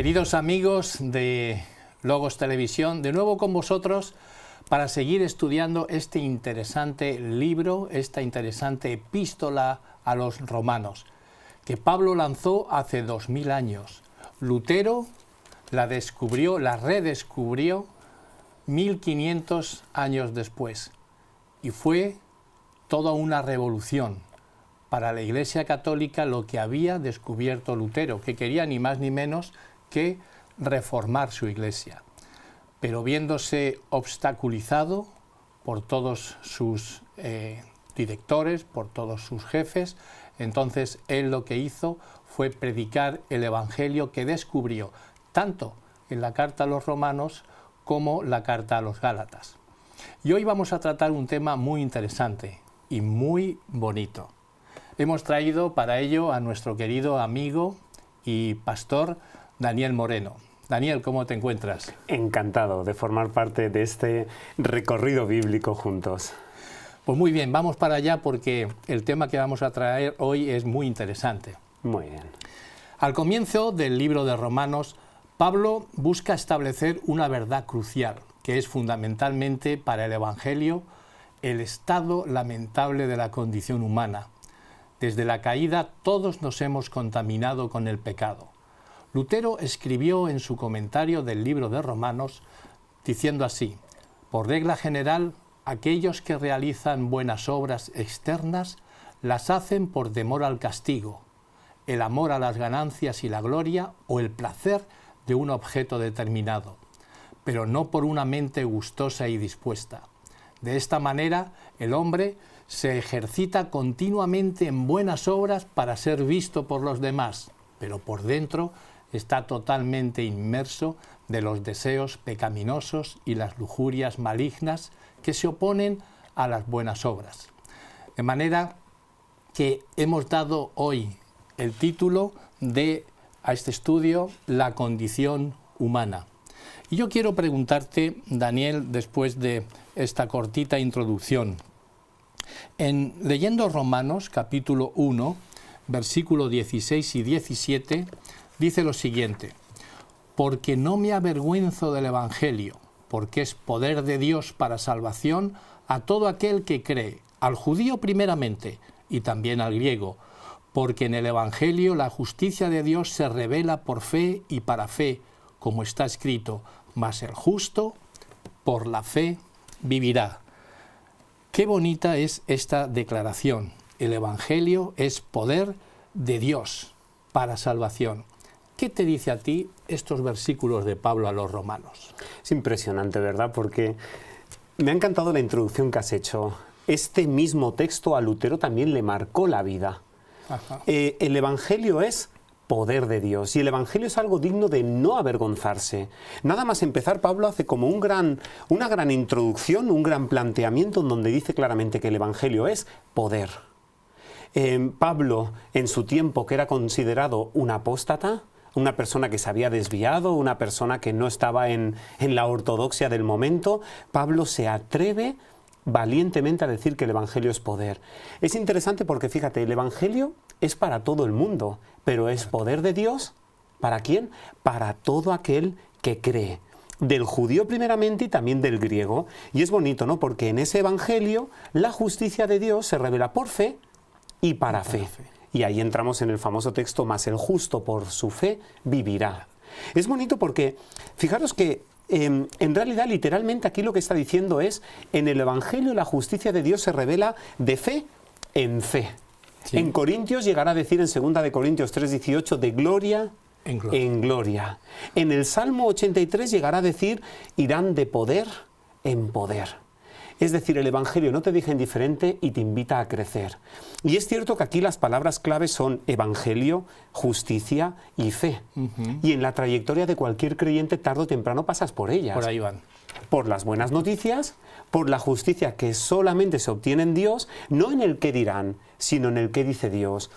Queridos amigos de Logos Televisión, de nuevo con vosotros para seguir estudiando este interesante libro, esta interesante epístola a los romanos, que Pablo lanzó hace 2000 años. Lutero la descubrió, la redescubrió 1500 años después, y fue toda una revolución para la Iglesia Católica lo que había descubierto Lutero, que quería ni más ni menos que reformar su Iglesia, pero viéndose obstaculizado por todos sus directores, por todos sus jefes, entonces él lo que hizo fue predicar el Evangelio que descubrió tanto en la carta a los romanos como la carta a los gálatas. Y hoy vamos a tratar un tema muy interesante y muy bonito. Hemos traído para ello a nuestro querido amigo y pastor Daniel Moreno. Daniel, ¿cómo te encuentras? Encantado de formar parte de este recorrido bíblico juntos. Pues muy bien, vamos para allá porque el tema que vamos a traer hoy es muy interesante. Muy bien. Al comienzo del libro de Romanos, Pablo busca establecer una verdad crucial, que es fundamentalmente para el Evangelio el estado lamentable de la condición humana. Desde la caída todos nos hemos contaminado con el pecado. Lutero escribió en su comentario del libro de Romanos diciendo así: por regla general, aquellos que realizan buenas obras externas las hacen por temor al castigo, el amor a las ganancias y la gloria o el placer de un objeto determinado, pero no por una mente gustosa y dispuesta. De esta manera, el hombre se ejercita continuamente en buenas obras para ser visto por los demás, pero por dentro está totalmente inmerso de los deseos pecaminosos y las lujurias malignas que se oponen a las buenas obras. De manera que hemos dado hoy el título a este estudio, La condición humana. Y yo quiero preguntarte, Daniel, después de esta cortita introducción, leyendo Romanos capítulo 1, versículo 16 y 17, dice lo siguiente: porque no me avergüenzo del Evangelio, porque es poder de Dios para salvación a todo aquel que cree, al judío primeramente y también al griego, porque en el Evangelio la justicia de Dios se revela por fe y para fe, como está escrito, mas el justo por la fe vivirá. Qué bonita es esta declaración. El Evangelio es poder de Dios para salvación. ¿Qué te dice a ti estos versículos de Pablo a los romanos? Es impresionante, ¿verdad? Porque me ha encantado la introducción que has hecho. Este mismo texto a Lutero también le marcó la vida. El Evangelio es poder de Dios y el Evangelio es algo digno de no avergonzarse. Nada más empezar, Pablo hace como una gran introducción, un gran planteamiento en donde dice claramente que el Evangelio es poder. Pablo, en su tiempo, que era considerado un apóstata, una persona que se había desviado, una persona que no estaba en la ortodoxia del momento, Pablo se atreve valientemente a decir que el Evangelio es poder. Es interesante porque, fíjate, el Evangelio es para todo el mundo, pero es poder de Dios, ¿para quién? Para todo aquel que cree. Del judío primeramente y también del griego. Y es bonito, ¿no? Porque en ese Evangelio la justicia de Dios se revela por fe y para fe. Y ahí entramos en el famoso texto, mas el justo por su fe vivirá. Es bonito porque, fijaros que en realidad, literalmente aquí lo que está diciendo es, en el Evangelio la justicia de Dios se revela de fe en fe. Sí. En Corintios llegará a decir en 2 de Corintios 3:18, de gloria en gloria. En el Salmo 83 llegará a decir, irán de poder en poder. Es decir, el Evangelio no te deja indiferente y te invita a crecer. Y es cierto que aquí las palabras claves son Evangelio, justicia y fe. Y en la trayectoria de cualquier creyente, tarde o temprano pasas por ellas. Por ahí van. Por las buenas noticias, por la justicia que solamente se obtiene en Dios, no en el qué dirán, sino en el qué dice Dios.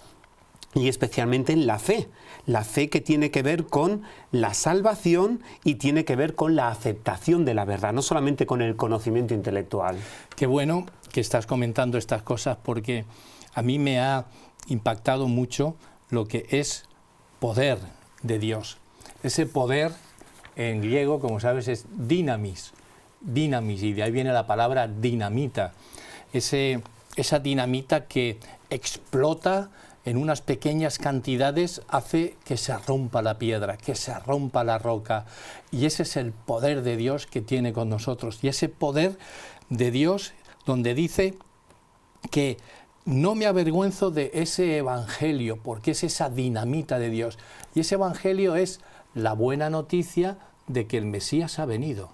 Y especialmente en la fe que tiene que ver con la salvación y tiene que ver con la aceptación de la verdad, no solamente con el conocimiento intelectual. Qué bueno que estás comentando estas cosas porque a mí me ha impactado mucho lo que es poder de Dios. Ese poder en griego, como sabes, es dinamis, y de ahí viene la palabra dinamita. Esa dinamita que explota en unas pequeñas cantidades hace que se rompa la piedra, que se rompa la roca. Y ese es el poder de Dios que tiene con nosotros. Y ese poder de Dios donde dice que no me avergüenzo de ese evangelio, porque es esa dinamita de Dios. Y ese evangelio es la buena noticia de que el Mesías ha venido.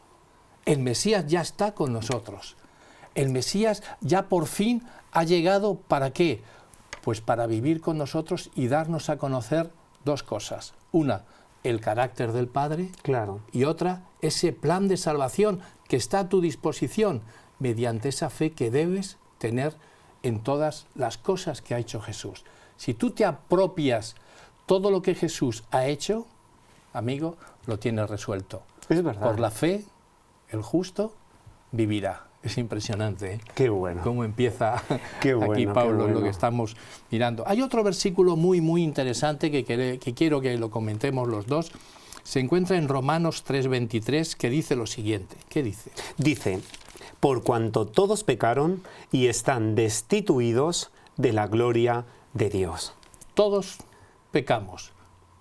El Mesías ya está con nosotros. El Mesías ya por fin ha llegado, ¿para qué? Pues para vivir con nosotros y darnos a conocer dos cosas. Una, el carácter del Padre. Claro. Y otra, ese plan de salvación que está a tu disposición mediante esa fe que debes tener en todas las cosas que ha hecho Jesús. Si tú te apropias todo lo que Jesús ha hecho, amigo, lo tienes resuelto. Es verdad. Por la fe, el justo vivirá. Es impresionante, ¿eh? Qué bueno. Cómo empieza Qué bueno, aquí Pablo, qué bueno. lo que estamos mirando. Hay otro versículo muy interesante que quiero que lo comentemos los dos. Se encuentra en Romanos 3:23, que dice lo siguiente. ¿Qué dice? Dice, por cuanto todos pecaron y están destituidos de la gloria de Dios. Todos pecamos,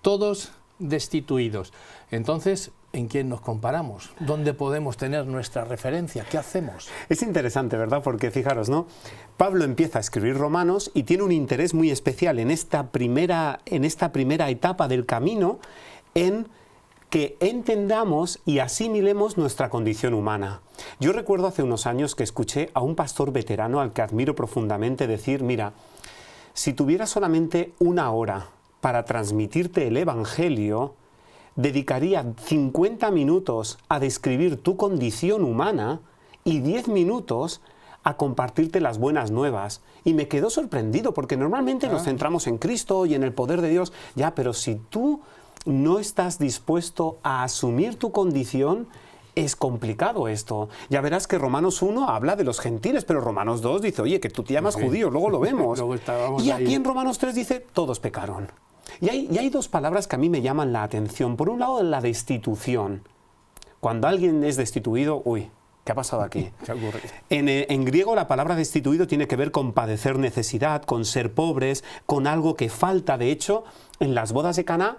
todos destituidos. Entonces, ¿en quién nos comparamos? ¿Dónde podemos tener nuestra referencia? ¿Qué hacemos? Es interesante, ¿verdad? Porque fijaros, ¿no? Pablo empieza a escribir Romanos y tiene un interés muy especial en esta primera etapa del camino en que entendamos y asimilemos nuestra condición humana. Yo recuerdo hace unos años que escuché a un pastor veterano al que admiro profundamente decir, mira, si tuviera solamente una hora para transmitirte el Evangelio, dedicaría 50 minutos a describir tu condición humana y 10 minutos a compartirte las buenas nuevas. Y me quedó sorprendido, porque normalmente nos centramos en Cristo y en el poder de Dios. Ya, pero si tú no estás dispuesto a asumir tu condición, es complicado esto. Ya verás que Romanos 1 habla de los gentiles, pero Romanos 2 dice, oye, que tú te llamas judío, luego lo vemos. Luego y ahí. aquí en Romanos 3 dice, todos pecaron. Y hay dos palabras que a mí me llaman la atención. Por un lado, la destitución. Cuando alguien es destituido, uy, ¿qué ha pasado aquí? ¿Qué ocurre? En griego la palabra destituido tiene que ver con padecer necesidad, con ser pobres, con algo que falta. De hecho, en las bodas de Caná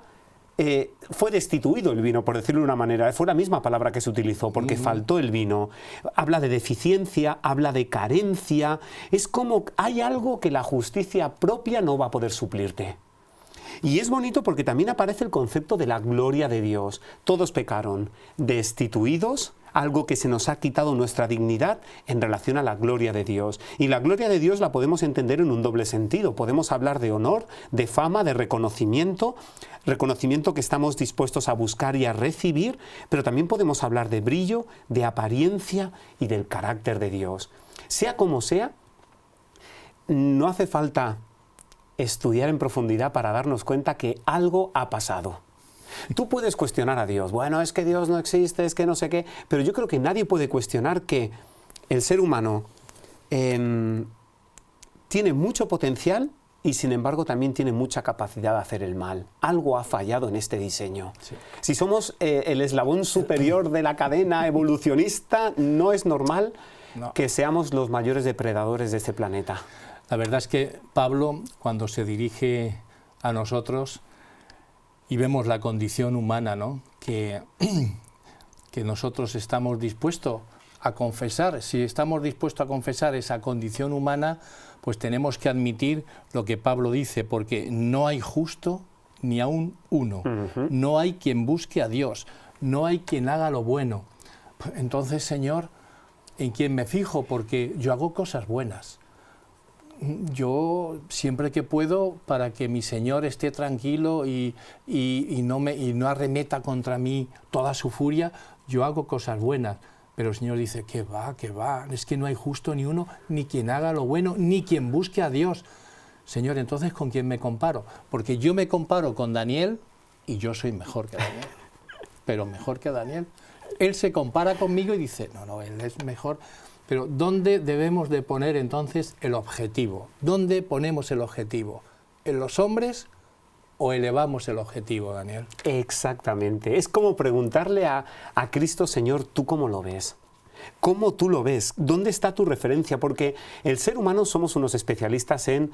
fue destituido el vino, por decirlo de una manera. Fue la misma palabra que se utilizó, porque faltó el vino. Habla de deficiencia, habla de carencia. Es como hay algo que la justicia propia no va a poder suplirte. Y es bonito porque también aparece el concepto de la gloria de Dios. Todos pecaron, destituidos, algo que se nos ha quitado nuestra dignidad en relación a la gloria de Dios. Y la gloria de Dios la podemos entender en un doble sentido. Podemos hablar de honor, de fama, de reconocimiento que estamos dispuestos a buscar y a recibir, pero también podemos hablar de brillo, de apariencia y del carácter de Dios. Sea como sea, no hace falta estudiar en profundidad para darnos cuenta que algo ha pasado. Tú puedes cuestionar a Dios, bueno, es que Dios no existe, es que no sé qué, pero yo creo que nadie puede cuestionar que el ser humano tiene mucho potencial y sin embargo también tiene mucha capacidad de hacer el mal. Algo ha fallado en este diseño. Sí. Si somos el eslabón superior de la cadena evolucionista, no es normal que seamos los mayores depredadores de este planeta. La verdad es que Pablo, cuando se dirige a nosotros y vemos la condición humana, ¿no? que nosotros estamos dispuestos a confesar, si estamos dispuestos a confesar esa condición humana, pues tenemos que admitir lo que Pablo dice, porque no hay justo ni aún uno, no hay quien busque a Dios, no hay quien haga lo bueno. Entonces, Señor, ¿en quién me fijo? Porque yo hago cosas buenas. Yo siempre que puedo, para que mi Señor esté tranquilo y no arremeta contra mí toda su furia, yo hago cosas buenas. Pero el Señor dice, que va, es que no hay justo ni uno, ni quien haga lo bueno, ni quien busque a Dios. Señor, entonces, ¿con quién me comparo? Porque yo me comparo con Daniel y yo soy mejor que Daniel, pero mejor que Daniel. Él se compara conmigo y dice, no, él es mejor. Pero ¿dónde debemos de poner entonces el objetivo? ¿Dónde ponemos el objetivo? ¿En los hombres o elevamos el objetivo, Daniel? Exactamente. Es como preguntarle a Cristo, Señor, ¿tú cómo lo ves? ¿Cómo tú lo ves? ¿Dónde está tu referencia? Porque el ser humano somos unos especialistas en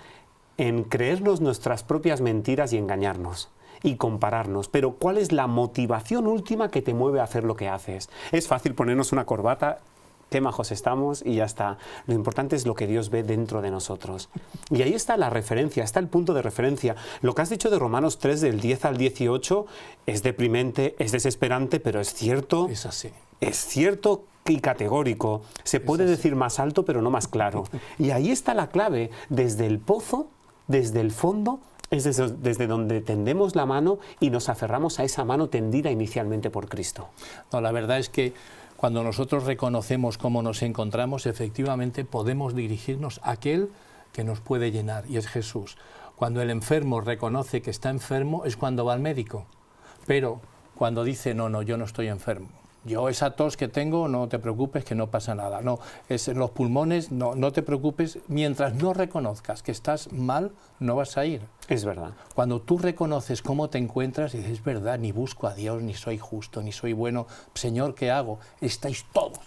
creernos nuestras propias mentiras y engañarnos y compararnos. Pero ¿cuál es la motivación última que te mueve a hacer lo que haces? Es fácil ponernos una corbata, qué majos estamos y ya está. Lo importante es lo que Dios ve dentro de nosotros. Y ahí está la referencia, está el punto de referencia. Lo que has dicho de Romanos 3, del 10 al 18, es deprimente, es desesperante, pero es cierto. Es así. Es cierto y categórico. Se puede decir más alto, pero no más claro. Y ahí está la clave. Desde el pozo, desde el fondo, es desde donde tendemos la mano y nos aferramos a esa mano tendida inicialmente por Cristo. No, la verdad es que cuando nosotros reconocemos cómo nos encontramos, efectivamente podemos dirigirnos a aquel que nos puede llenar, y es Jesús. Cuando el enfermo reconoce que está enfermo es cuando va al médico, pero cuando dice, no, yo no estoy enfermo, yo esa tos que tengo, no te preocupes, que no pasa nada, no, es en los pulmones, no te preocupes, mientras no reconozcas que estás mal, no vas a ir. Es verdad. Cuando tú reconoces cómo te encuentras y dices, es verdad, ni busco a Dios, ni soy justo, ni soy bueno, Señor, ¿qué hago? Estáis todos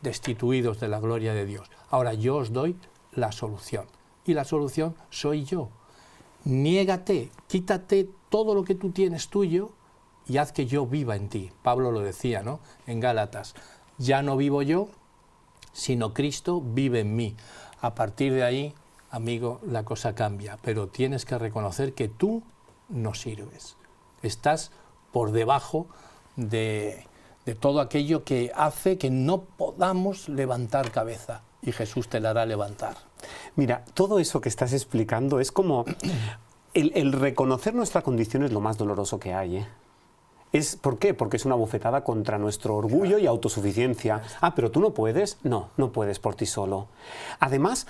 destituidos de la gloria de Dios. Ahora yo os doy la solución, y la solución soy yo. Niégate, quítate todo lo que tú tienes tuyo y haz que yo viva en ti. Pablo lo decía, ¿no?, en Gálatas, ya no vivo yo, sino Cristo vive en mí. A partir de ahí, amigo, la cosa cambia, pero tienes que reconocer que tú no sirves. Estás por debajo de todo aquello que hace que no podamos levantar cabeza, y Jesús te la hará levantar. Mira, todo eso que estás explicando es como el reconocer nuestra condición es lo más doloroso que hay, ¿eh? ¿Por qué? Porque es una bofetada contra nuestro orgullo y autosuficiencia. Ah, pero tú no puedes. No puedes por ti solo. Además,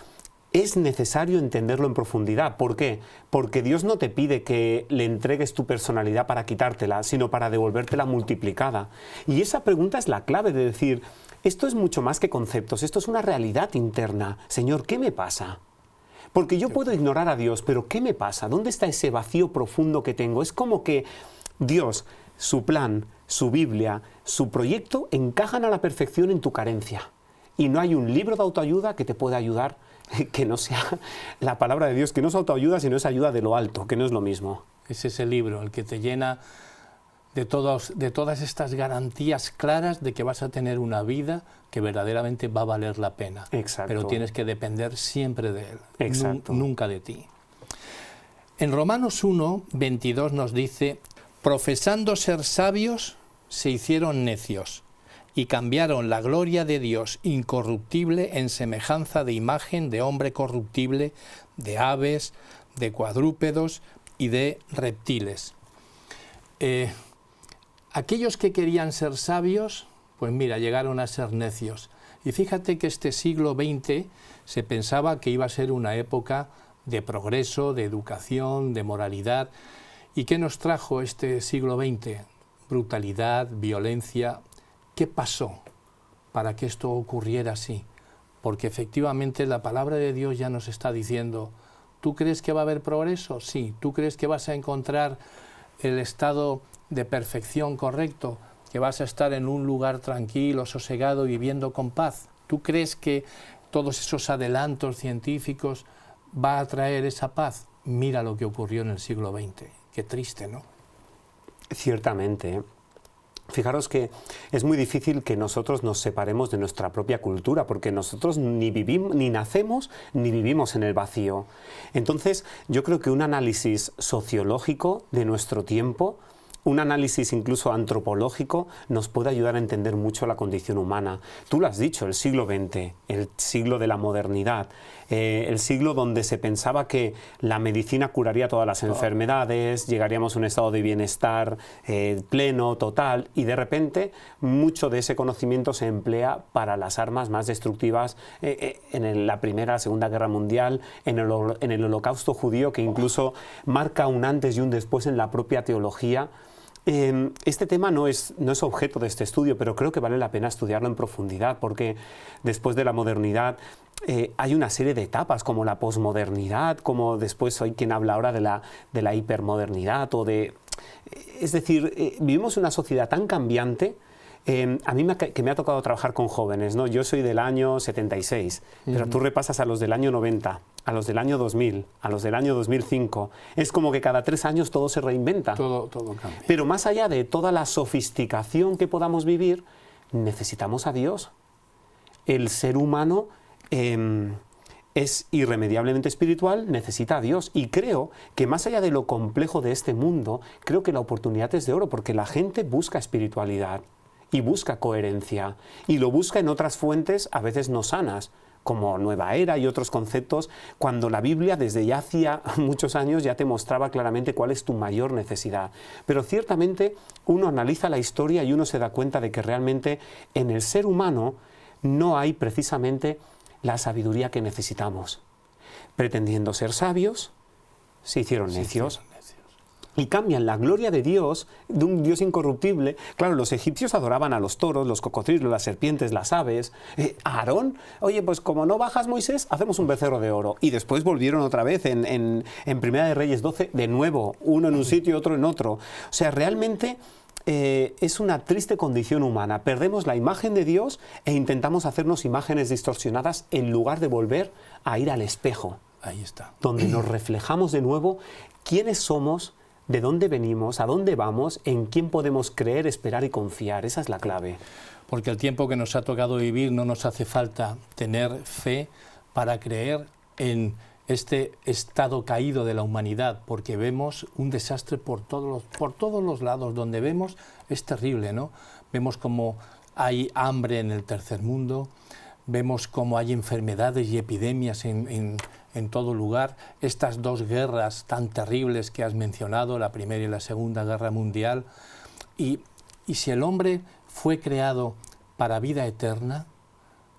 es necesario entenderlo en profundidad. ¿Por qué? Porque Dios no te pide que le entregues tu personalidad para quitártela, sino para devolvértela multiplicada. Y esa pregunta es la clave de decir, esto es mucho más que conceptos, esto es una realidad interna. Señor, ¿qué me pasa? Porque yo puedo ignorar a Dios, pero ¿qué me pasa? ¿Dónde está ese vacío profundo que tengo? Es como que Dios, su plan, su Biblia, su proyecto encajan a la perfección en tu carencia. Y no hay un libro de autoayuda que te pueda ayudar que no sea la palabra de Dios, que no es autoayuda, sino es ayuda de lo alto, que no es lo mismo. Es ese libro el que te llena de todas estas garantías claras de que vas a tener una vida que verdaderamente va a valer la pena. Exacto. Pero tienes que depender siempre de Él, Exacto. Nunca de ti. En Romanos 1, 22 nos dice, profesando ser sabios, se hicieron necios y cambiaron la gloria de Dios incorruptible en semejanza de imagen de hombre corruptible, de aves, de cuadrúpedos y de reptiles. Aquellos que querían ser sabios, pues mira, llegaron a ser necios. Y fíjate que este siglo XX se pensaba que iba a ser una época de progreso, de educación, de moralidad. ¿Y qué nos trajo este siglo XX? Brutalidad, violencia. ¿Qué pasó para que esto ocurriera así? Porque efectivamente la palabra de Dios ya nos está diciendo, ¿tú crees que va a haber progreso? Sí. ¿Tú crees que vas a encontrar el estado de perfección correcto? ¿Que vas a estar en un lugar tranquilo, sosegado, viviendo con paz? ¿Tú crees que todos esos adelantos científicos va a traer esa paz? Mira lo que ocurrió en el siglo XX. Qué triste, ¿no? Ciertamente, ¿eh? Fijaros que es muy difícil que nosotros nos separemos de nuestra propia cultura, porque nosotros ni nacemos ni vivimos en el vacío. Entonces, yo creo que un análisis sociológico de nuestro tiempo, un análisis incluso antropológico, nos puede ayudar a entender mucho la condición humana. Tú lo has dicho, el siglo XX, el siglo de la modernidad, el siglo donde se pensaba que la medicina curaría todas las enfermedades, llegaríamos a un estado de bienestar pleno, total, y de repente mucho de ese conocimiento se emplea para las armas más destructivas en la Primera, Segunda Guerra Mundial, en el Holocausto judío, que incluso marca un antes y un después en la propia teología. Este tema no es objeto de este estudio, pero creo que vale la pena estudiarlo en profundidad, porque después de la modernidad hay una serie de etapas, como la posmodernidad, como después hay quien habla ahora de la hipermodernidad, es decir, vivimos una sociedad tan cambiante. A mí que me ha tocado trabajar con jóvenes, ¿no? Yo soy del año 76, pero tú repasas a los del año 90, a los del año 2000, a los del año 2005. Es como que cada 3 años todo se reinventa. Todo cambia. Pero más allá de toda la sofisticación que podamos vivir, necesitamos a Dios. El ser humano es irremediablemente espiritual, necesita a Dios. Y creo que más allá de lo complejo de este mundo, creo que la oportunidad es de oro, porque la gente busca espiritualidad y busca coherencia, y lo busca en otras fuentes a veces no sanas, como Nueva Era y otros conceptos, cuando la Biblia desde ya hacía muchos años ya te mostraba claramente cuál es tu mayor necesidad. Pero ciertamente uno analiza la historia y uno se da cuenta de que realmente en el ser humano no hay precisamente la sabiduría que necesitamos. Pretendiendo ser sabios, se hicieron necios. Y cambian la gloria de Dios, de un Dios incorruptible. Claro, los egipcios adoraban a los toros, los cocodrilos, las serpientes, las aves. Aarón, oye, pues como no bajas, Moisés, hacemos un becerro de oro. Y después volvieron otra vez en Primera de Reyes 12, de nuevo, uno en un sitio y otro en otro. O sea, realmente es una triste condición humana. Perdemos la imagen de Dios e intentamos hacernos imágenes distorsionadas en lugar de volver a ir al espejo. Ahí está. Donde nos reflejamos de nuevo quiénes somos, de dónde venimos, a dónde vamos, en quién podemos creer, esperar y confiar. Esa es la clave. Porque el tiempo que nos ha tocado vivir no nos hace falta tener fe para creer en este estado caído de la humanidad, porque vemos un desastre por todos los lados. Donde vemos es terrible, ¿no? Vemos como hay hambre en el tercer mundo, vemos como hay enfermedades y epidemias en todo lugar. Estas 2 guerras tan terribles que has mencionado, la Primera y la Segunda Guerra Mundial. Y si el hombre fue creado para vida eterna,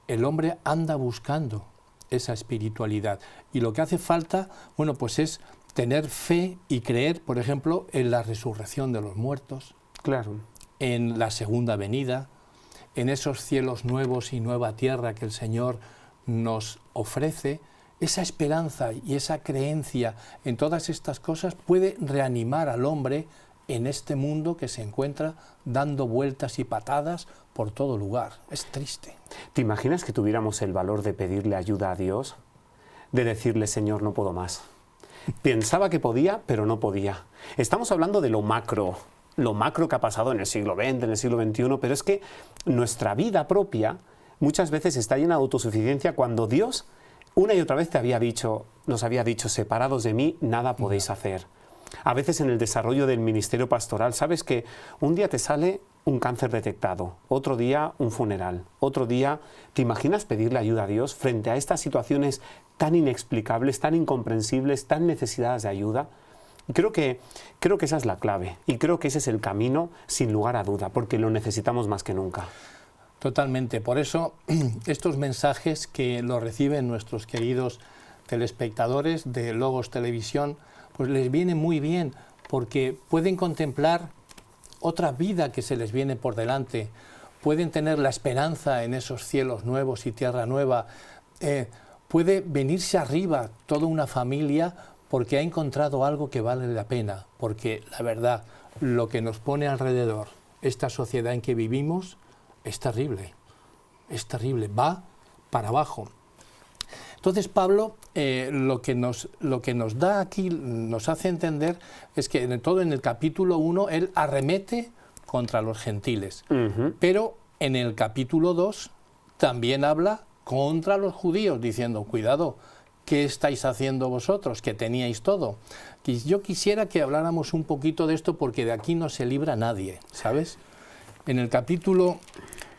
el hombre anda buscando esa espiritualidad. Y lo que hace falta, bueno, pues es tener fe y creer, por ejemplo, en la resurrección de los muertos, claro, en la segunda venida, en esos cielos nuevos y nueva tierra que el Señor nos ofrece. Esa esperanza y esa creencia en todas estas cosas puede reanimar al hombre en este mundo que se encuentra dando vueltas y patadas por todo lugar. Es triste. ¿Te imaginas que tuviéramos el valor de pedirle ayuda a Dios? De decirle, Señor, no puedo más. Pensaba que podía, pero no podía. Estamos hablando de lo macro que ha pasado en el siglo XX, en el siglo XXI, pero es que nuestra vida propia muchas veces está llena de autosuficiencia cuando Dios una y otra vez nos había dicho, separados de mí, nada podéis hacer. A veces en el desarrollo del ministerio pastoral, sabes que un día te sale un cáncer detectado, otro día un funeral, otro día, ¿te imaginas pedirle ayuda a Dios frente a estas situaciones tan inexplicables, tan incomprensibles, tan necesitadas de ayuda? Creo que esa es la clave y creo que ese es el camino sin lugar a duda, porque lo necesitamos más que nunca. Totalmente. Por eso estos mensajes que los reciben nuestros queridos telespectadores de Logos Televisión, pues les viene muy bien, porque pueden contemplar otra vida que se les viene por delante, pueden tener la esperanza en esos cielos nuevos y tierra nueva, puede venirse arriba toda una familia porque ha encontrado algo que vale la pena, porque la verdad, lo que nos pone alrededor, esta sociedad en que vivimos, es terrible, va para abajo. Entonces Pablo lo que nos da aquí, nos hace entender, es que en el capítulo 1 él arremete contra los gentiles, pero en el capítulo 2 también habla contra los judíos, diciendo, cuidado, ¿qué estáis haciendo vosotros, que teníais todo? Yo quisiera que habláramos un poquito de esto, porque de aquí no se libra nadie, ¿sabes? En el capítulo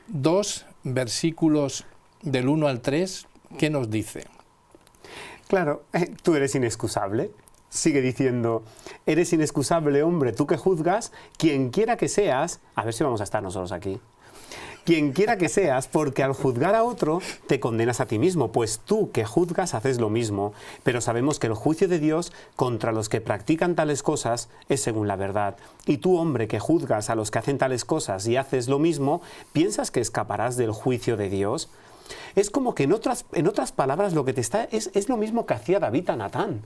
2, versículos del 1 al 3, ¿qué nos dice? Claro, tú eres inexcusable. Sigue diciendo, eres inexcusable, hombre, tú que juzgas, quien quiera que seas, a ver si vamos a estar nosotros aquí, quien quiera que seas, porque al juzgar a otro te condenas a ti mismo, pues tú que juzgas haces lo mismo, pero sabemos que el juicio de Dios contra los que practican tales cosas es según la verdad. Y tú, hombre, que juzgas a los que hacen tales cosas y haces lo mismo, ¿piensas que escaparás del juicio de Dios? Es como que en otras palabras lo que te está es lo mismo que hacía David a Natán.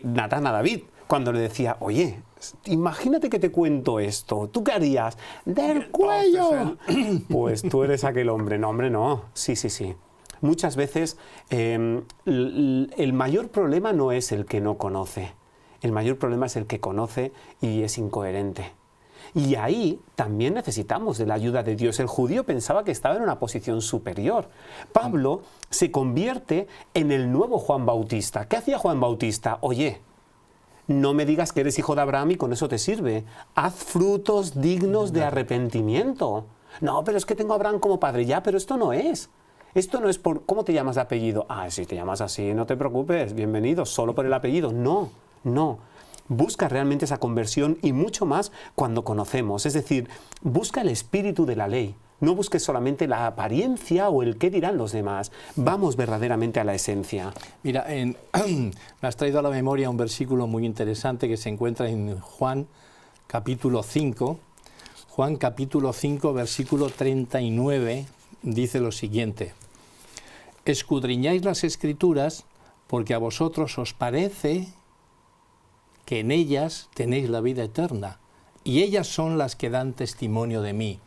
Natán a David, cuando le decía, oye, imagínate que te cuento esto, ¿tú qué harías? ¡Del cuello! Pues tú eres aquel hombre. No, hombre, no. Sí, sí, sí. Muchas veces el mayor problema no es el que no conoce. El mayor problema es el que conoce y es incoherente. Y ahí también necesitamos de la ayuda de Dios. El judío pensaba que estaba en una posición superior. Pablo se convierte en el nuevo Juan Bautista. ¿Qué hacía Juan Bautista? Oye, no me digas que eres hijo de Abraham y con eso te sirve. Haz frutos dignos de arrepentimiento. No, pero es que tengo a Abraham como padre. Ya, pero esto no es. Esto no es por... ¿Cómo te llamas de apellido? Ah, si te llamas así, no te preocupes, bienvenido, solo por el apellido. No, no. Busca realmente esa conversión y mucho más cuando conocemos. Es decir, busca el espíritu de la ley. No busques solamente la apariencia o el qué dirán los demás. Vamos verdaderamente a la esencia. Mira, me has traído a la memoria un versículo muy interesante que se encuentra en Juan capítulo 5. Juan capítulo 5, versículo 39, dice lo siguiente. Escudriñáis las Escrituras porque a vosotros os parece que en ellas tenéis la vida eterna, y ellas son las que dan testimonio de mí.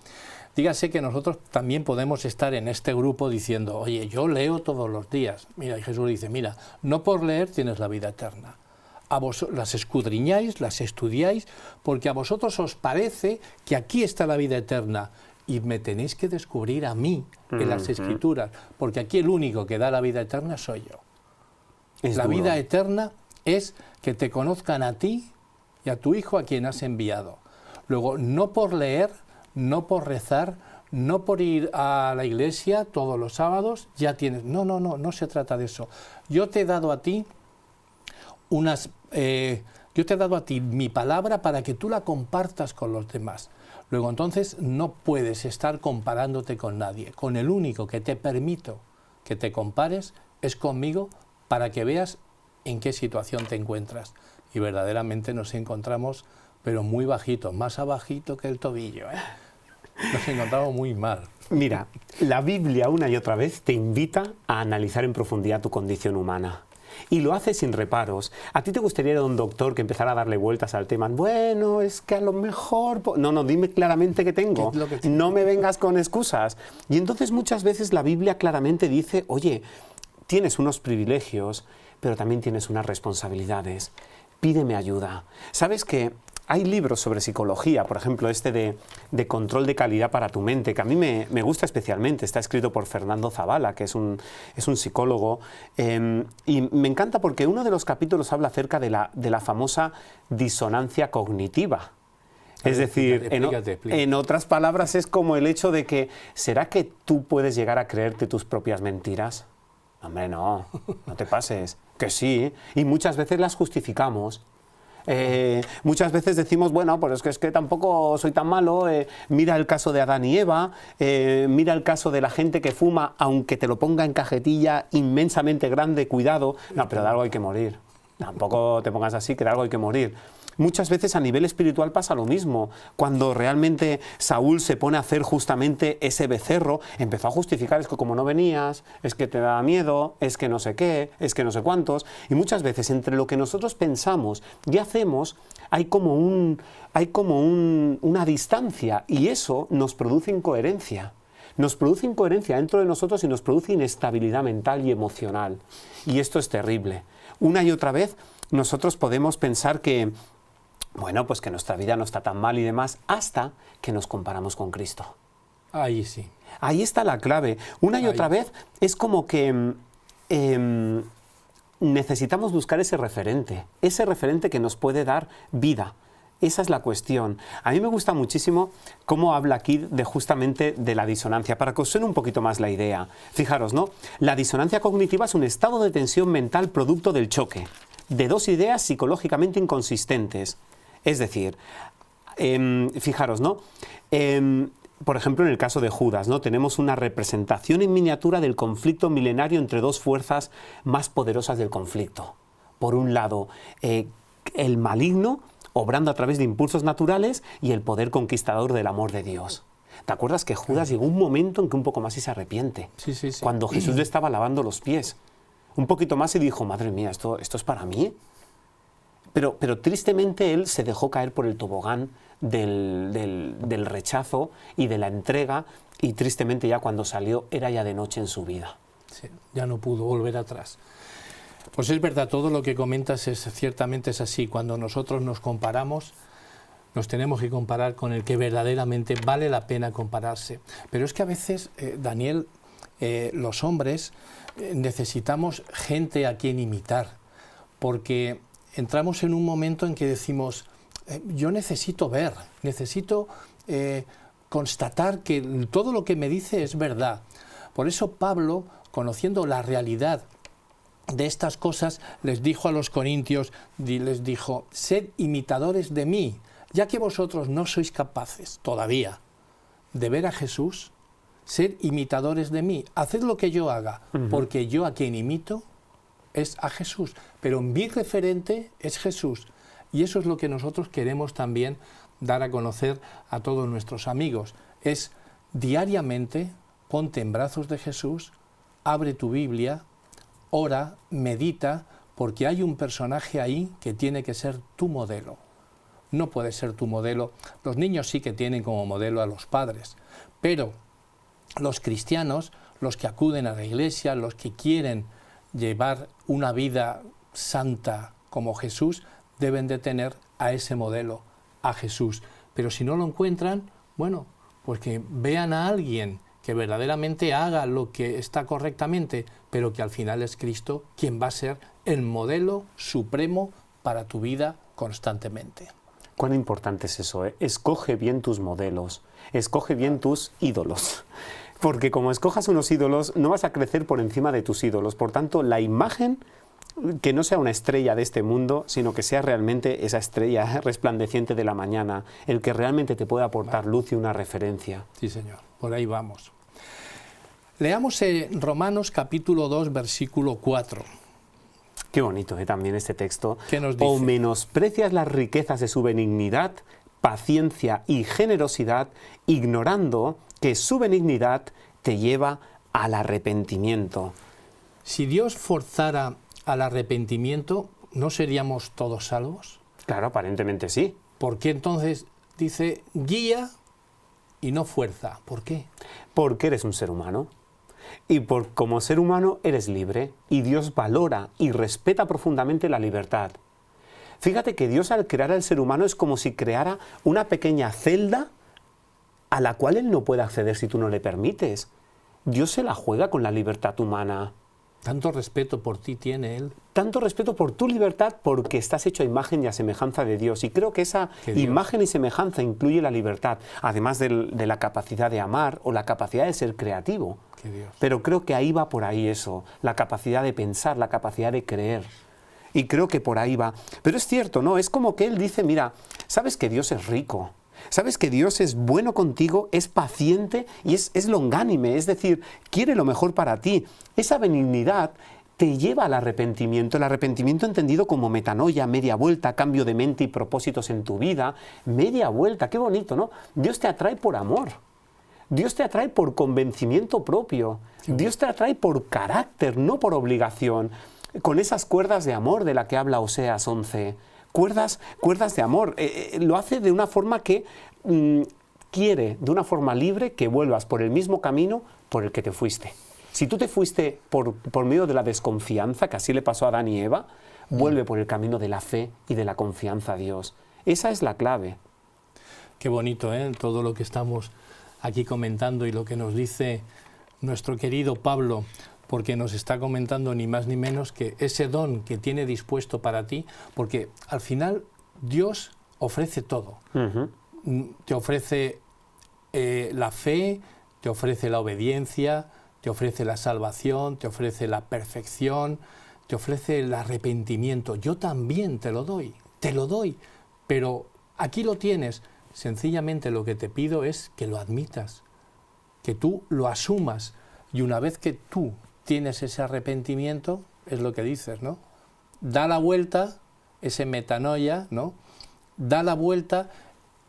Dígase que nosotros también podemos estar en este grupo diciendo, oye, yo leo todos los días. Mira, y Jesús dice, mira, no por leer tienes la vida eterna. A vos las escudriñáis, las estudiáis, porque a vosotros os parece que aquí está la vida eterna, y me tenéis que descubrir a mí en las Escrituras, porque aquí el único que da la vida eterna soy yo. La vida eterna es que te conozcan a ti y a tu Hijo a quien has enviado. Luego, no por leer, no por rezar, no por ir a la iglesia todos los sábados, ya tienes... No se trata de eso. Yo te he dado a ti mi palabra para que tú la compartas con los demás. Luego, entonces, no puedes estar comparándote con nadie. Con el único que te permito que te compares es conmigo para que veas en qué situación te encuentras. Y verdaderamente nos encontramos, pero muy bajito, más abajito que el tobillo, ¿eh? Nos encontramos muy mal. Mira, la Biblia una y otra vez te invita a analizar en profundidad tu condición humana. Y lo hace sin reparos. ¿A ti te gustaría ir a un doctor que empezara a darle vueltas al tema? Bueno, es que a lo mejor... No, dime claramente qué tengo. No me vengas con excusas. Y entonces muchas veces la Biblia claramente dice, oye, tienes unos privilegios, pero también tienes unas responsabilidades. Pídeme ayuda. ¿Sabes qué? Hay libros sobre psicología, por ejemplo, este de control de calidad para tu mente, que a mí me gusta especialmente. Está escrito por Fernando Zavala, que es un psicólogo. Y me encanta porque uno de los capítulos habla acerca de la famosa disonancia cognitiva. Es decir, en otras palabras, es como el hecho de que, ¿será que tú puedes llegar a creerte tus propias mentiras? Hombre, no te pases. Que sí, y muchas veces las justificamos. Muchas veces decimos, bueno, pues es que tampoco soy tan malo, mira el caso de Adán y Eva, mira el caso de la gente que fuma, aunque te lo ponga en cajetilla inmensamente grande, cuidado, no, pero de algo hay que morir. Tampoco te pongas así, que de algo hay que morir. Muchas veces a nivel espiritual pasa lo mismo. Cuando realmente Saúl se pone a hacer justamente ese becerro, empezó a justificar, es que como no venías, es que te da miedo, es que no sé qué, es que no sé cuántos. Y muchas veces entre lo que nosotros pensamos y hacemos hay como una distancia, y eso nos produce incoherencia. Nos produce incoherencia dentro de nosotros y nos produce inestabilidad mental y emocional. Y esto es terrible. Una y otra vez nosotros podemos pensar que, bueno, pues que nuestra vida no está tan mal y demás, hasta que nos comparamos con Cristo. Ahí sí. Ahí está la clave. Una y otra vez es como que necesitamos buscar ese referente que nos puede dar vida. Esa es la cuestión. A mí me gusta muchísimo cómo habla aquí justamente de la disonancia, para que os suene un poquito más la idea. Fijaros, ¿no? La disonancia cognitiva es un estado de tensión mental producto del choque de dos ideas psicológicamente inconsistentes. Es decir, fijaros, ¿no? Por ejemplo, en el caso de Judas, ¿no? Tenemos una representación en miniatura del conflicto milenario entre dos fuerzas más poderosas del conflicto. Por un lado, el maligno, obrando a través de impulsos naturales, y el poder conquistador del amor de Dios. ¿Te acuerdas que Judas llegó un momento en que un poco más y se arrepiente? Sí, sí, sí. Cuando Jesús le estaba lavando los pies. Un poquito más y dijo, madre mía, ¿esto es para mí? Pero tristemente él se dejó caer por el tobogán del rechazo y de la entrega, y tristemente ya cuando salió era ya de noche en su vida. Sí, ya no pudo volver atrás. Pues es verdad, todo lo que comentas ciertamente es así. Cuando nosotros nos comparamos, nos tenemos que comparar con el que verdaderamente vale la pena compararse. Pero es que a veces, Daniel, los hombres necesitamos gente a quien imitar, porque entramos en un momento en que decimos, yo necesito ver, necesito constatar que todo lo que me dice es verdad. Por eso Pablo, conociendo la realidad de estas cosas, les dijo a los corintios, les dijo, sed imitadores de mí, ya que vosotros no sois capaces todavía de ver a Jesús, sed imitadores de mí, haced lo que yo haga, porque yo a quien imito es a Jesús, pero mi referente es Jesús, y eso es lo que nosotros queremos también dar a conocer a todos nuestros amigos, es diariamente ponte en brazos de Jesús, abre tu Biblia, ora, medita, porque hay un personaje ahí que tiene que ser tu modelo. No puede ser tu modelo. Los niños sí que tienen como modelo a los padres, pero los cristianos, los que acuden a la iglesia, los que quieren llevar una vida santa como Jesús, deben de tener a ese modelo, a Jesús. Pero si no lo encuentran, bueno, pues que vean a alguien que verdaderamente haga lo que está correctamente, pero que al final es Cristo quien va a ser el modelo supremo para tu vida constantemente. Cuán importante es eso, ¿eh? Escoge bien tus modelos, escoge bien tus ídolos. Porque como escojas unos ídolos, no vas a crecer por encima de tus ídolos. Por tanto, la imagen, que no sea una estrella de este mundo, sino que sea realmente esa estrella resplandeciente de la mañana, el que realmente te pueda aportar luz y una referencia. Sí, Señor, por ahí vamos. Leamos en Romanos capítulo 2, versículo 4. Qué bonito, también este texto. ¿Qué nos dice? O menosprecias las riquezas de su benignidad, paciencia y generosidad, ignorando que su benignidad te lleva al arrepentimiento. Si Dios forzara al arrepentimiento, ¿no seríamos todos salvos? Claro, aparentemente sí. ¿Por qué entonces dice guía y no fuerza? ¿Por qué? Porque eres un ser humano. Y como ser humano eres libre, y Dios valora y respeta profundamente la libertad. Fíjate que Dios, al crear al ser humano, es como si creara una pequeña celda a la cual Él no puede acceder si tú no le permites. Dios se la juega con la libertad humana. Tanto respeto por ti tiene Él. Tanto respeto por tu libertad, porque estás hecho a imagen y a semejanza de Dios. Y creo que esa imagen y semejanza incluye la libertad, además de la capacidad de amar o la capacidad de ser creativo. Pero creo que ahí va por ahí eso, la capacidad de pensar, la capacidad de creer. Y creo que por ahí va. Pero es cierto, ¿no? Es como que Él dice, mira, sabes que Dios es rico, sabes que Dios es bueno contigo, es paciente y es longánime, es decir, quiere lo mejor para ti. Esa benignidad te lleva al arrepentimiento, el arrepentimiento entendido como metanoia, media vuelta, cambio de mente y propósitos en tu vida, media vuelta, qué bonito, ¿no? Dios te atrae por amor. Dios te atrae por convencimiento propio, Dios te atrae por carácter, no por obligación, con esas cuerdas de amor de la que habla Oseas 11, cuerdas de amor, lo hace de una forma que quiere, de una forma libre, que vuelvas por el mismo camino por el que te fuiste. Si tú te fuiste por medio de la desconfianza, que así le pasó a Adán y Eva, vuelve por el camino de la fe y de la confianza a Dios. Esa es la clave. Qué bonito, ¿eh? Todo lo que estamos aquí comentando y lo que nos dice nuestro querido Pablo, porque nos está comentando ni más ni menos que ese don que tiene dispuesto para ti, porque al final Dios ofrece todo. Te ofrece la fe, te ofrece la obediencia, te ofrece la salvación, te ofrece la perfección, te ofrece el arrepentimiento. Yo también te lo doy, pero aquí lo tienes. Sencillamente lo que te pido es que lo admitas, que tú lo asumas, y una vez que tú tienes ese arrepentimiento, es lo que dices, ¿no? Da la vuelta, ese metanoia, ¿no? Da la vuelta,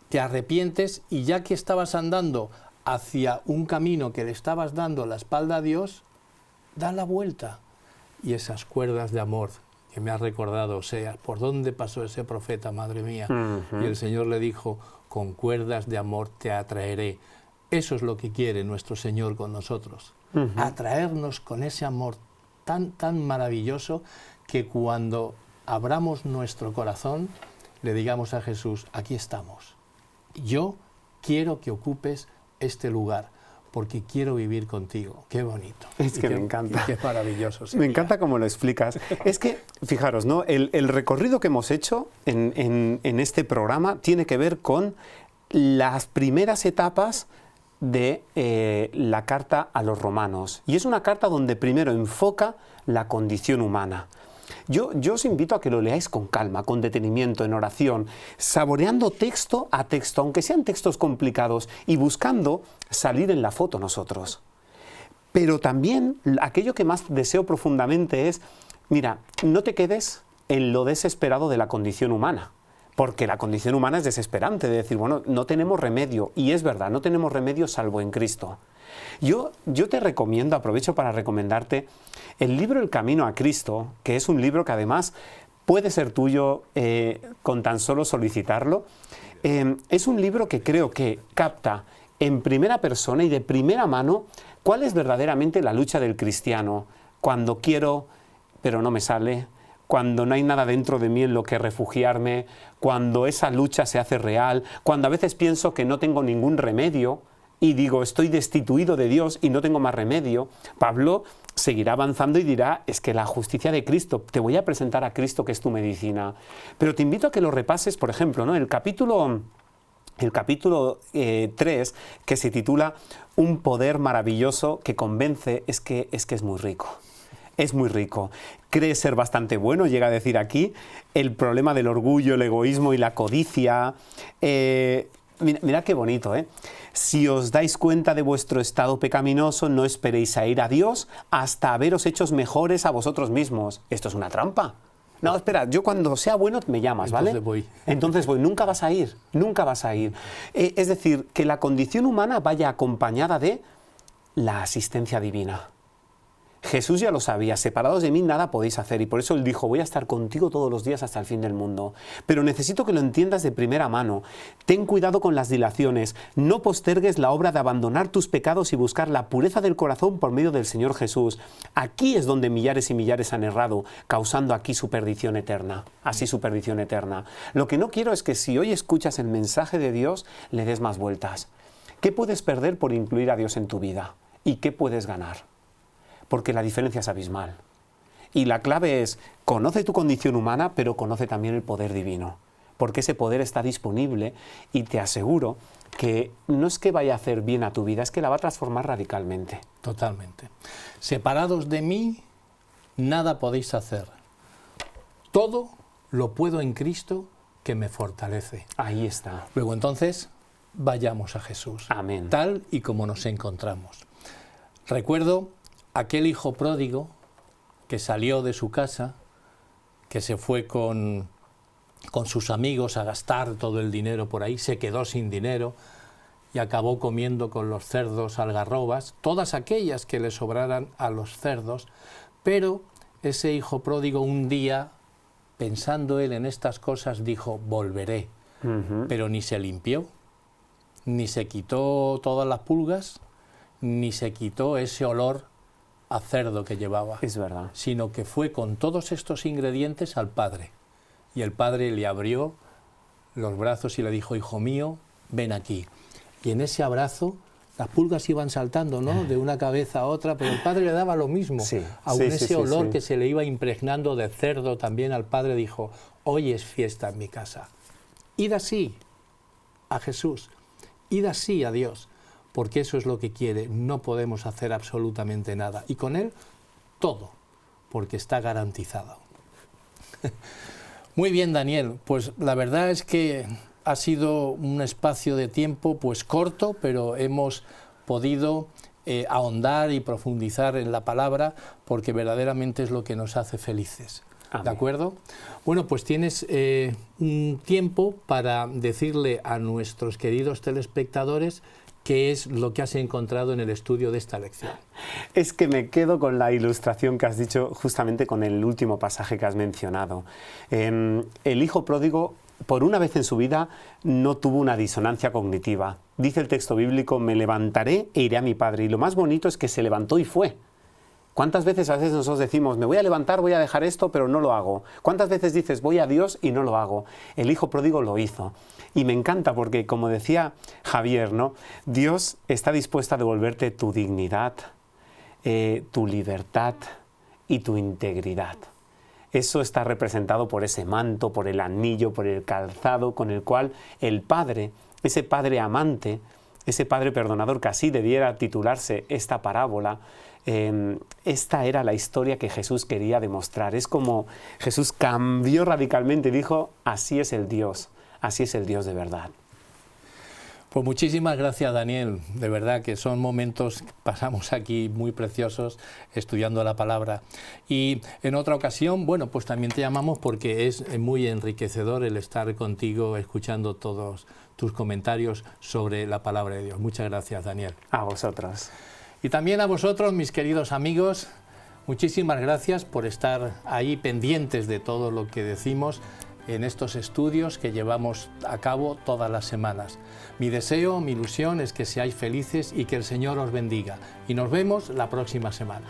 te arrepientes, y ya que estabas andando hacia un camino que le estabas dando la espalda a Dios, da la vuelta. Y esas cuerdas de amor que me ha recordado Oseas, ¿por dónde pasó ese profeta, madre mía? Y el Señor le dijo, con cuerdas de amor te atraeré. Eso es lo que quiere nuestro Señor con nosotros, atraernos con ese amor tan, tan maravilloso que cuando abramos nuestro corazón, le digamos a Jesús, aquí estamos. Yo quiero que ocupes este lugar, porque quiero vivir contigo. Qué bonito. Es que me encanta. Qué maravilloso sería. Me encanta cómo lo explicas. Es que, fijaros, ¿no? El recorrido que hemos hecho en este programa tiene que ver con las primeras etapas de la carta a los romanos. Y es una carta donde primero enfoca la condición humana. Yo os invito a que lo leáis con calma, con detenimiento, en oración, saboreando texto a texto, aunque sean textos complicados, y buscando salir en la foto nosotros. Pero también aquello que más deseo profundamente es, mira, no te quedes en lo desesperado de la condición humana, porque la condición humana es desesperante, de decir, bueno, no tenemos remedio, y es verdad, no tenemos remedio salvo en Cristo. Yo te recomiendo, aprovecho para recomendarte el libro El Camino a Cristo, que es un libro que además puede ser tuyo con tan solo solicitarlo. Es un libro que creo que capta en primera persona y de primera mano cuál es verdaderamente la lucha del cristiano, cuando quiero pero no me sale, cuando no hay nada dentro de mí en lo que refugiarme, cuando esa lucha se hace real, cuando a veces pienso que no tengo ningún remedio, y digo, estoy destituido de Dios y no tengo más remedio. Pablo seguirá avanzando y dirá, es que la justicia de Cristo, te voy a presentar a Cristo que es tu medicina. Pero te invito a que lo repases, por ejemplo, ¿no? El capítulo 3, que se titula Un poder maravilloso que convence, es que es muy rico. Es muy rico. Cree ser bastante bueno, llega a decir aquí, el problema del orgullo, el egoísmo y la codicia. Mira qué bonito, ¿eh? Si os dais cuenta de vuestro estado pecaminoso, no esperéis a ir a Dios hasta haberos hechos mejores a vosotros mismos. Esto es una trampa. No, espera, yo cuando sea bueno me llamas, ¿vale? Entonces voy. Nunca vas a ir, nunca vas a ir. Es decir, que la condición humana vaya acompañada de la asistencia divina. Jesús ya lo sabía, separados de mí nada podéis hacer, y por eso Él dijo, voy a estar contigo todos los días hasta el fin del mundo. Pero necesito que lo entiendas de primera mano. Ten cuidado con las dilaciones, no postergues la obra de abandonar tus pecados y buscar la pureza del corazón por medio del Señor Jesús. Aquí es donde millares y millares han errado, causando aquí su perdición eterna, así su perdición eterna. Lo que no quiero es que si hoy escuchas el mensaje de Dios, le des más vueltas. ¿Qué puedes perder por incluir a Dios en tu vida? ¿Y qué puedes ganar? Porque la diferencia es abismal. Y la clave es, conoce tu condición humana, pero conoce también el poder divino. Porque ese poder está disponible y te aseguro que no es que vaya a hacer bien a tu vida, es que la va a transformar radicalmente. Totalmente. Separados de mí, nada podéis hacer. Todo lo puedo en Cristo que me fortalece. Ahí está. Luego entonces, vayamos a Jesús. Amén. Tal y como nos encontramos. Recuerdo aquel hijo pródigo que salió de su casa, que se fue con sus amigos a gastar todo el dinero por ahí, se quedó sin dinero y acabó comiendo con los cerdos algarrobas, todas aquellas que le sobraran a los cerdos, pero ese hijo pródigo un día, pensando él en estas cosas, dijo, volveré, pero ni se limpió, ni se quitó todas las pulgas, ni se quitó ese olor a cerdo que llevaba, es verdad, sino que fue con todos estos ingredientes al Padre. Y el Padre le abrió los brazos y le dijo, hijo mío, ven aquí. Y en ese abrazo las pulgas iban saltando, ¿no?, de una cabeza a otra, pero el Padre le daba lo mismo. Sí, Aún ese olor que se le iba impregnando de cerdo también al Padre dijo, hoy es fiesta en mi casa. Id así a Jesús, id así a Dios. Porque eso es lo que quiere, no podemos hacer absolutamente nada. Y con Él, todo, porque está garantizado. Muy bien, Daniel, pues la verdad es que ha sido un espacio de tiempo pues corto, pero hemos podido ahondar y profundizar en la palabra, porque verdaderamente es lo que nos hace felices. Amén. ¿De acuerdo? Bueno, pues tienes un tiempo para decirle a nuestros queridos telespectadores ¿qué es lo que has encontrado en el estudio de esta lección? Es que me quedo con la ilustración que has dicho justamente con el último pasaje que has mencionado. El hijo pródigo, por una vez en su vida, no tuvo una disonancia cognitiva. Dice el texto bíblico, me levantaré e iré a mi padre. Y lo más bonito es que se levantó y fue. ¿Cuántas veces a veces nosotros decimos, me voy a levantar, voy a dejar esto, pero no lo hago? ¿Cuántas veces dices, voy a Dios y no lo hago? El hijo pródigo lo hizo. Y me encanta porque, como decía Javier, ¿no? Dios está dispuesto a devolverte tu dignidad, tu libertad y tu integridad. Eso está representado por ese manto, por el anillo, por el calzado con el cual el Padre, ese Padre amante, ese Padre perdonador, que así debiera titularse esta parábola, esta era la historia que Jesús quería demostrar. Es como Jesús cambió radicalmente y dijo, así es el Dios de verdad. Pues muchísimas gracias, Daniel. De verdad que son momentos que pasamos aquí muy preciosos estudiando la palabra. Y en otra ocasión, bueno, pues también te llamamos porque es muy enriquecedor el estar contigo escuchando todos tus comentarios sobre la palabra de Dios. Muchas gracias, Daniel. A vosotros. Y también a vosotros, mis queridos amigos, muchísimas gracias por estar ahí pendientes de todo lo que decimos en estos estudios que llevamos a cabo todas las semanas. Mi deseo, mi ilusión es que seáis felices y que el Señor os bendiga. Y nos vemos la próxima semana.